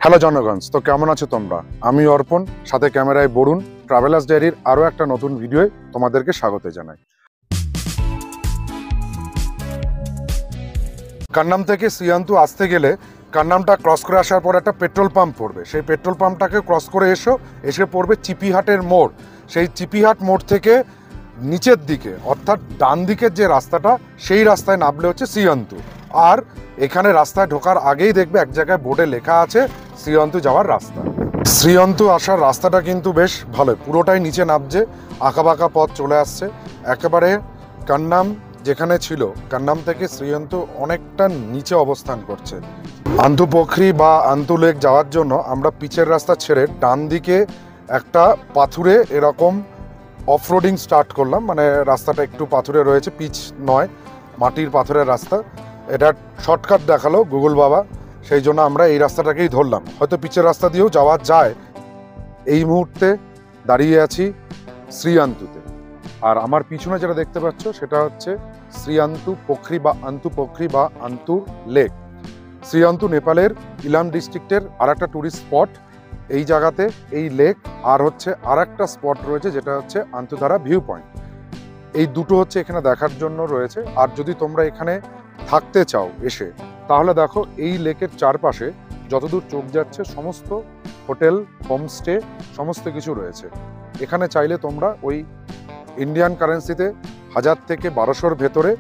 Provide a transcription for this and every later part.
Hello জনগণ, তো কেমন আছো তোমরা? আমি অর্পণ, সাথে ক্যামেরায় বরুণ। ট্রাভেলার্স ডায়েরির আরও একটা নতুন ভিডিওয় তোমাদেরকে স্বাগত জানাই। কান্নাম থেকে শ্রীয়ান্তু আসতে গেলে কান্নামটা ক্রস করে আসার পর একটা পেট্রোল পাম্প পড়বে। সেই পেট্রোল পাম্পটাকে ক্রস করে এসে পড়বে চিপিহাটের মোড়। সেই চিপিহাট মোড় থেকে নিচের দিকে অর্থাৎ ডান দিকের যে রাস্তাটা, সেই রাস্তায় নামলে হচ্ছে শ্রীয়ান্তু। আর এখানে রাস্তায় ঢোকার আগেই দেখবে এক জায়গায় বোর্ডে লেখা আছে শ্রীয়ান্তু যাওয়ার রাস্তা। শ্রীয়ান্তু আসার রাস্তাটা কিন্তু বেশ ভালো, পুরোটাই নিচে নামছে, আঁকাবাঁকা পথ চলে আসছে। একেবারে কান্নাম যেখানে ছিল, কান্নাম থেকে শ্রীয়ান্তু অনেকটা নিচে অবস্থান করছে। আন্তুপোখরি বা আন্তু লেক যাওয়ার জন্য আমরা পিচের রাস্তা ছেড়ে ডান দিকে একটা পাথুরে এরকম অফরোডিং স্টার্ট করলাম। মানে রাস্তাটা একটু পাথুরে রয়েছে, পিচ নয়, মাটির পাথরের রাস্তা। এটা শর্টকাট দেখালো গুগল বাবা, সেই জন্য আমরা এই রাস্তাটাকেই ধরলাম। হয়তো পিচের রাস্তা দিয়েও যাওয়া যায়। এই মুহূর্তে দাঁড়িয়ে আছি শ্রীয়ান্তুতে, আর আমার পিছনে যেটা দেখতে পাচ্ছ সেটা হচ্ছে শ্রীয়ান্তু পোখরি বা আন্তুপোখরি বা আন্তুর লেক। শ্রীয়ান্তু নেপালের ইলাম ডিস্ট্রিক্টের আর একটা ট্যুরিস্ট স্পট। এই জায়গাতে এই লেক আর হচ্ছে আর একটা স্পট রয়েছে যেটা হচ্ছে আন্তুধারা ভিউ পয়েন্ট। এই দুটো হচ্ছে এখানে দেখার জন্য রয়েছে। আর যদি তোমরা এখানে থাকতে চাও এসে, তাহলে দেখো এই লেকের চারপাশে যতদূর চোখ যাচ্ছে সমস্ত হোটেল, হোমস্টে সমস্ত কিছু রয়েছে। এখানে চাইলে তোমরা ওই ইন্ডিয়ান কারেন্সিতে 1000 থেকে 1200-র ভেতরে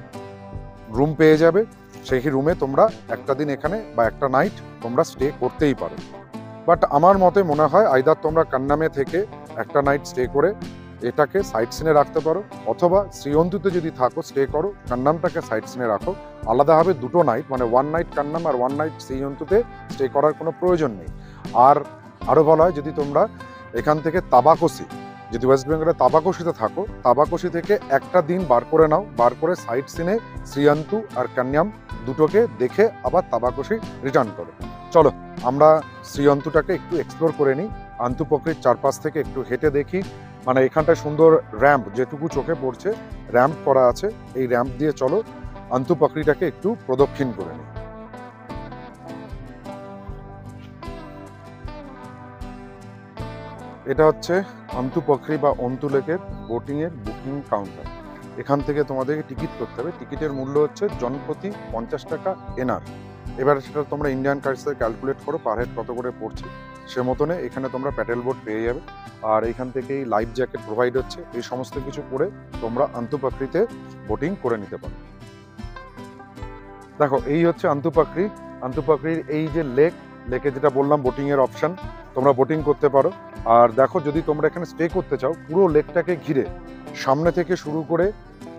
রুম পেয়ে যাবে। সেই রুমে তোমরা একটা দিন এখানে বা একটা নাইট তোমরা স্টে করতেই পারো। বাট আমার মতে মনে হয় আইদার তোমরা কান্নামে থেকে একটা নাইট স্টে করে এটাকে সাইট সিনে রাখতে পারো, অথবা শ্রীয়ন্তুতে যদি থাকো স্টে করো, কান্নামটাকে সাইট সিনে রাখো। আলাদাভাবে দুটো নাইট, মানে 1 নাইট কান্নাম আর 1 নাইট শ্রীয়ন্তুতে স্টে করার কোনো প্রয়োজন নেই। আর আরও ভালো হয় যদি তোমরা এখান থেকে তাবাকোসি, যদি ওয়েস্ট বেঙ্গলের তাবাকোসিতে থাকো, তাবাকোসি থেকে একটা দিন বার করে নাও, বার করে সাইট সিনে শ্রীয়ান্তু আর কান্যাম দুটোকে দেখে আবার তাবাকোসি রিটার্ন করো। চলো আমরা শ্রীয়ান্তুটাকে একটু এক্সপ্লোর করে নিই। আন্তুপোখরির চারপাশ থেকে একটু হেঁটে দেখি। মানে এখানটায় সুন্দর র্যাম্প, যেটুকু চোখে পড়ছে র্যাম্প করা আছে, এই র্যাম্প দিয়ে চলো আন্তুপোখরিটাকে একটু প্রদক্ষিণ করে নিই। এটা হচ্ছে আন্তুপোখরি বা অন্তু লেকের বোটিংয়ের বুকিং কাউন্টার। এখান থেকে তোমাদেরকে টিকিট করতে হবে। টিকিটের মূল্য হচ্ছে জনপ্রতি 50 টাকা এনআর। এবার সেটা তোমরা ইন্ডিয়ান কারেন্সিতে ক্যালকুলেট করো পার হেড কত করে পড়ছে। সে মতনে এখানে তোমরা প্যাডেল বোট পেয়ে যাবে। আর এখান থেকেই লাইফ জ্যাকেট প্রোভাইড হচ্ছে। এই সমস্ত কিছু করে তোমরা আন্তুপোখরিতে বোটিং করে নিতে পারো। দেখো এই হচ্ছে আন্তুপোখরি। আন্তুপোখরির এই যে লেকে যেটা বললাম বোটিংয়ের অপশান, তোমরা বোটিং করতে পারো। আর দেখো যদি তোমরা এখানে স্টে করতে চাও, পুরো লেকটাকে ঘিরে সামনে থেকে শুরু করে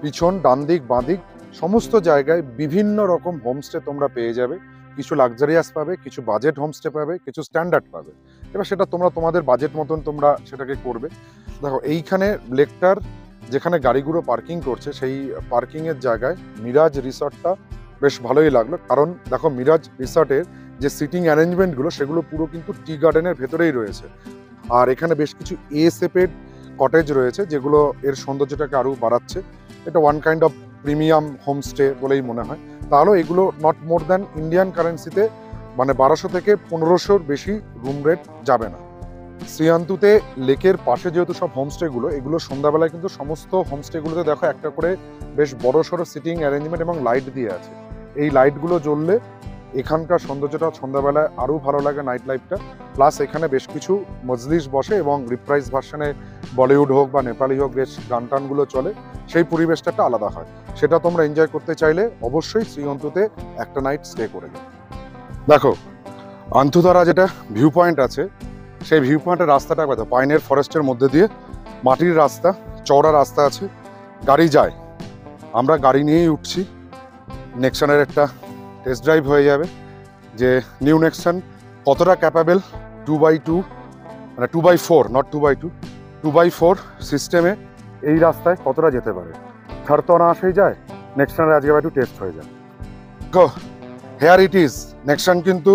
পিছন, ডান দিক, বাঁ দিক সমস্ত জায়গায় বিভিন্ন রকম হোমস্টে তোমরা পেয়ে যাবে। কিছু লাক্সারিয়াস পাবে, কিছু বাজেট হোমস্টে পাবে, কিছু স্ট্যান্ডার্ড পাবে। এবার সেটা তোমরা তোমাদের বাজেট মতন তোমরা সেটাকে করবে। দেখো এইখানে লেকটার যেখানে গাড়িগুলো পার্কিং করছে, সেই পার্কিংয়ের জায়গায় মিরাজ রিসর্টটা বেশ ভালোই লাগলো। কারণ দেখো মিরাজ রিসর্টের যে সিটিং অ্যারেঞ্জমেন্টগুলো সেগুলো পুরো কিন্তু টি গার্ডেনের ভেতরেই রয়েছে। আর এখানে বেশ কিছু এ শেপেড কটেজ রয়েছে যেগুলো এর সৌন্দর্যটাকে আরও বাড়াচ্ছে। এটা one kind of premium homestay বলেই মনে হয়। তাহলে এগুলো নট মোর দ্যান ইন্ডিয়ান কারেন্সিতে মানে 1200 থেকে 1500-র বেশি রুম রেট যাবে না। শ্রীয়ান্তুতে লেকের পাশে যেহেতু সব হোমস্টেগুলো, এগুলো সন্ধ্যাবেলায় কিন্তু সমস্ত হোমস্টেগুলোতে দেখো একটা করে বেশ বড় সড়ো সিটিং অ্যারেঞ্জমেন্ট এবং লাইট দিয়ে আছে। এই লাইটগুলো জ্বললে এখানকার সৌন্দর্যটা সন্ধ্যাবেলায় আরও ভালো লাগে, নাইট লাইফটা। প্লাস এখানে বেশ কিছু মজলিস বসে এবং রিপ্রাইজ ভার্সনে বলিউড হোক বা নেপালি হোক বেশ গান টানগুলো চলে। সেই পরিবেশটা একটা আলাদা হয়। সেটা তোমরা এনজয় করতে চাইলে অবশ্যই শ্রীয়ন্তুতে একটা নাইট স্টে করে যাও। দেখো আন্তুধারা যেটা ভিউ পয়েন্ট আছে, সেই ভিউ পয়েন্টের রাস্তাটা দেখো পাইনের ফরেস্টের মধ্যে দিয়ে মাটির রাস্তা, চওড়া রাস্তা আছে, গাড়ি যায়। আমরা গাড়ি নিয়েই উঠছি। নেক্সনের একটা টেস্ট ড্রাইভ হয়ে যাবে যে নিউ নেক্সন কতটা ক্যাপাবেল 2x2 মানে 2x4 নট 2x2 2x4 সিস্টেমে এই রাস্তায় কতটা যেতে পারে। থার তো অনায়াসেই যায়, নেক্সনের আজকে একটু টেস্ট হয়ে যায়। হেয়ার ইট ইজ, নেক্সন কিন্তু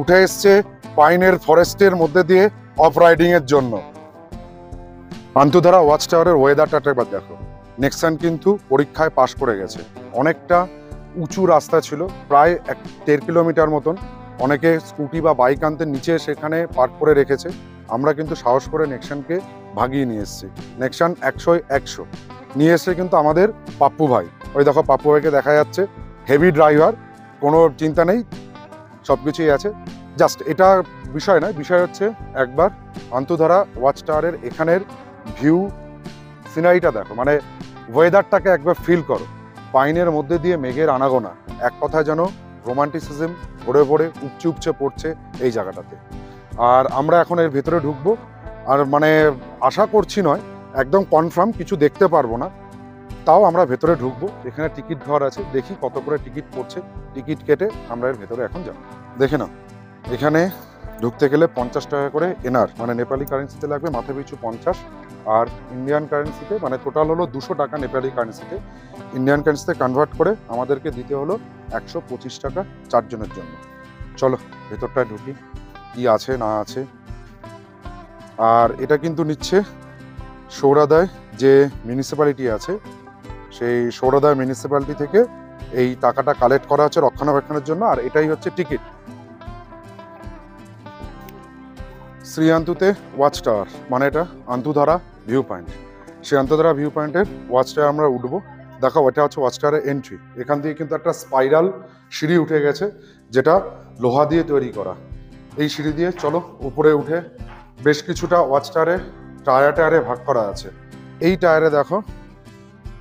উঠে এসছে পাইনের ফরেস্টের মধ্যে দিয়ে অফ রাইডিংয়ের জন্য। আন্তুধারা ওয়াচ টাওয়ারের ওয়েদারটা একবার দেখো। নেক্সন কিন্তু পরীক্ষায় পাশ করে গেছে। অনেকটা উঁচু রাস্তা ছিল, প্রায় 1.5 কিলোমিটার মতন। অনেকে স্কুটি বা বাইক আনতে নিচে সেখানে পার্ক করে রেখেছে। আমরা কিন্তু সাহস করে নেক্সানকে ভাগিয়ে নিয়ে এসেছি। নেক্সান 100 নিয়ে এসছে কিন্তু আমাদের পাপ্পু ভাই। ওই দেখো পাপ্পু ভাইকে দেখা যাচ্ছে, হেভি ড্রাইভার, কোনো চিন্তা নেই, সব কিছুই আছে। জাস্ট এটা বিষয় নয়, বিষয় হচ্ছে একবার আন্তধারা ওয়াচ টাওয়ারের এখানের ভিউ সিনারিটা দেখো, মানে ওয়েদারটাকে একবার ফিল করো। পাইনের মধ্যে দিয়ে মেঘের আনাগোনা, এক কথায় যেন রোমান্টিসিজম ভরে ভরে উপচে উপচে পড়ছে এই জায়গাটাতে। আর আমরা এখন এর ভেতরে ঢুকবো, আর মানে আশা করছি নয়, একদম কনফার্ম কিছু দেখতে পারবো না, তাও আমরা ভেতরে ঢুকবো। এখানে টিকিট ঘর আছে, দেখি কত করে টিকিট পড়ছে। টিকিট কেটে আমরা এর ভেতরে এখন যাব। দেখে নাও, এখানে ঢুকতে গেলে 50 টাকা করে এনআর, মানে নেপালি কারেন্সিতে লাগবে মাথা পিছু 50, আর ইন্ডিয়ান কারেন্সিতে মানে টোটাল হলো 200 টাকা নেপালি কারেন্সিতে। ইন্ডিয়ান কারেন্সিতে কনভার্ট করে আমাদেরকে দিতে হলো 125 টাকা 4 জনের জন্য। চলো ভেতরটায় ঢুকি, কি আছে না আছে। আর এটা কিন্তু নিচ্ছে সৌরাদায় যে মিউনিসিপ্যালিটি আছে, সেই সৌরাদায় মিউনিসিপ্যালিটি থেকে এই টাকাটা কালেক্ট করা হচ্ছে রক্ষণাবেক্ষণের জন্য। আর এটাই হচ্ছে টিকিট। শ্রী আন্তুতে ওয়াচ টাওয়ার, মানে এটা আন্তুধারা ভিউ পয়েন্ট। সেই আন্তুধারা ভিউ পয়েন্টের ওয়াচ টাওয়ার আমরা উঠবো। দেখো ওটা হচ্ছে ওয়াচ টাওয়ারের এন্ট্রি। এখান দিয়ে কিন্তু একটা স্পাইরাল সিঁড়ি উঠে গেছে, যেটা লোহা দিয়ে তৈরি করা। এই সিঁড়ি দিয়ে চলো উপরে উঠে বেশ কিছুটা ওয়াচ টাওয়ারে টায়ারে ভাগ করা আছে। এই টায়ারে দেখো,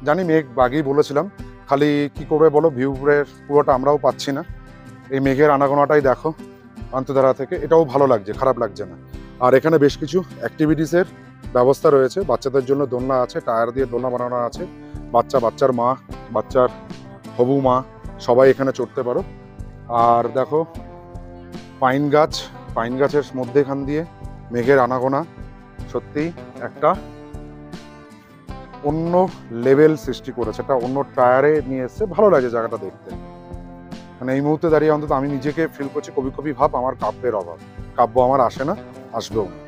জানি মেঘ বাগেই বলেছিলাম, খালি কি করবে বলো, ভিউয়ের পুরোটা আমরাও পাচ্ছি না। এই মেঘের আনাগোনাটাই দেখো আন্তধারা থেকে, এটাও ভালো লাগছে, খারাপ লাগছে না। আর এখানে বেশ কিছু অ্যাক্টিভিটিসের ব্যবস্থা রয়েছে। বাচ্চাদের জন্য দোলনা আছে, টায়ার দিয়ে দোলনা বানানো আছে। বাচ্চার মা, বাচ্চার হবু মা সবাই এখানে চড়তে পারো। আর দেখো পাইন গাছের মধ্যেখান দিয়ে মেঘের আনাগোনা সত্যিই একটা অন্য লেভেল সৃষ্টি করেছে, একটা অন্য টায়ারে নিয়ে এসছে। ভালো লাগে জায়গাটা দেখতে। মানে এই মুহূর্তে দাঁড়িয়ে অন্তত আমি নিজেকে ফিল করছি কবি কবি ভাব, আমার কাব্যের অভাব। কাব্য আমার আসে না, আসবেও না।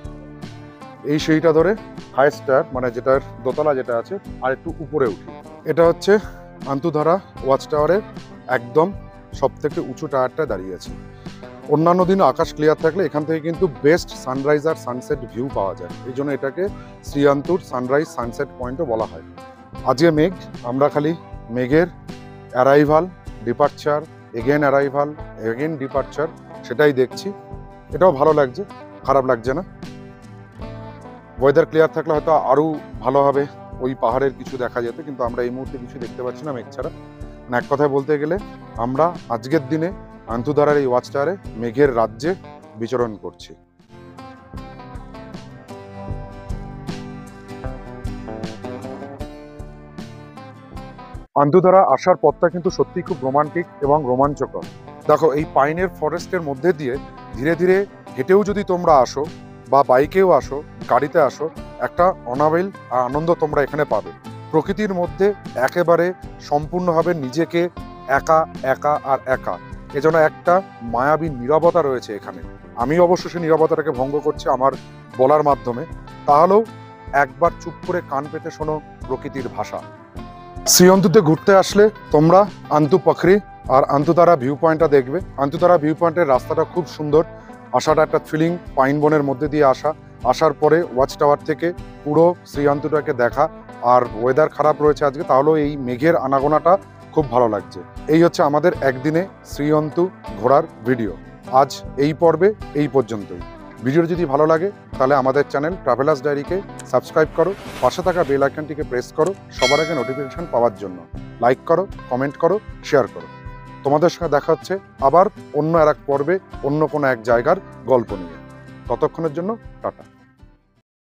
এই সিঁড়িটা ধরে হাইস্ট টায়ার, মানে যেটার দোতলা যেটা আছে, আর একটু উপরে উঠি। এটা হচ্ছে আন্তুধারা ওয়াচ টাওয়ারের একদম সব থেকে উঁচু টায়ারটা দাঁড়িয়ে আছে। অন্যান্য দিন আকাশ ক্লিয়ার থাকলে এখান থেকে কিন্তু বেস্ট সানরাইজ আর সানসেট ভিউ পাওয়া যায়। এই জন্য এটাকে শ্রী আন্তুর সানরাইজ সানসেট পয়েন্টও বলা হয়। আজকে মেঘ, আমরা খালি মেঘের arrival, departure, again arrival, again departure, সেটাই দেখছি। এটাও ভালো লাগছে, খারাপ লাগছে না। ওয়েদার ক্লিয়ার থাকলে হয়তো আরও ভালোভাবে ওই পাহাড়ের কিছু দেখা যেত, কিন্তু আমরা এই মুহূর্তে কিছু দেখতে পাচ্ছি না মেঘ ছাড়া। মানে এক কথায় বলতে গেলে আমরা আজকের দিনে আন্তুধারার এই ওয়াচ টাওয়ারে মেঘের রাজ্যে বিচরণ করছি। আন্তুধারা আসার পথটা কিন্তু সত্যি খুব রোমান্টিক এবং রোমাঞ্চকর। দেখো এই পাইনের ফরেস্টের মধ্যে দিয়ে ধীরে ধীরে হেঁটেও যদি তোমরা আসো বা বাইকেও আসো, গাড়িতে আসো, একটা অনাবিল আনন্দ তোমরা এখানে পাবে। প্রকৃতির মধ্যে একেবারে সম্পূর্ণভাবে নিজেকে একা একা আর একা, এজন্য একটা মায়াবী নীরবতা রয়েছে এখানে। আমি অবশ্য সেই নীরবতাটাকে ভঙ্গ করছি আমার বলার মাধ্যমে। তাহলেও একবার চুপ করে কান পেতে শোনো প্রকৃতির ভাষা। শ্রী আন্তুতে ঘুরতে আসলে তোমরা আন্তু পাখরি আর আন্তুতারা ভিউ পয়েন্টটা দেখবে। আন্তুতারা ভিউ পয়েন্টের রাস্তাটা খুব সুন্দর। আসাটা একটা ফিলিং, পাইন বনের মধ্যে দিয়ে আসার পরে ওয়াচ টাওয়ার থেকে পুরো শ্রী আন্তুটাকে দেখা। আর ওয়েদার খারাপ রয়েছে আজকে, তাহলেও এই মেঘের আনাগোনাটা খুব ভালো লাগছে। এই হচ্ছে আমাদের একদিনে শ্রী আন্তু ঘোরার ভিডিও। আজ এই পর্বে এই পর্যন্তই। ভিডিও যদি ভালো লাগে তাহলে আমাদের চ্যানেল ট্রাভেলার্স ডায়েরিকে সাবস্ক্রাইব করো, পাশে থাকা বেল আইকনটিকে প্রেস করো সবার আগে নোটিফিকেশন পাওয়ার জন্য। লাইক করো, কমেন্ট করো, শেয়ার করো। তোমাদের সঙ্গে দেখা হচ্ছে আবার অন্য আর এক পর্বে, অন্য কোনো এক জায়গার গল্প নিয়ে। ততক্ষণের জন্য টাটা।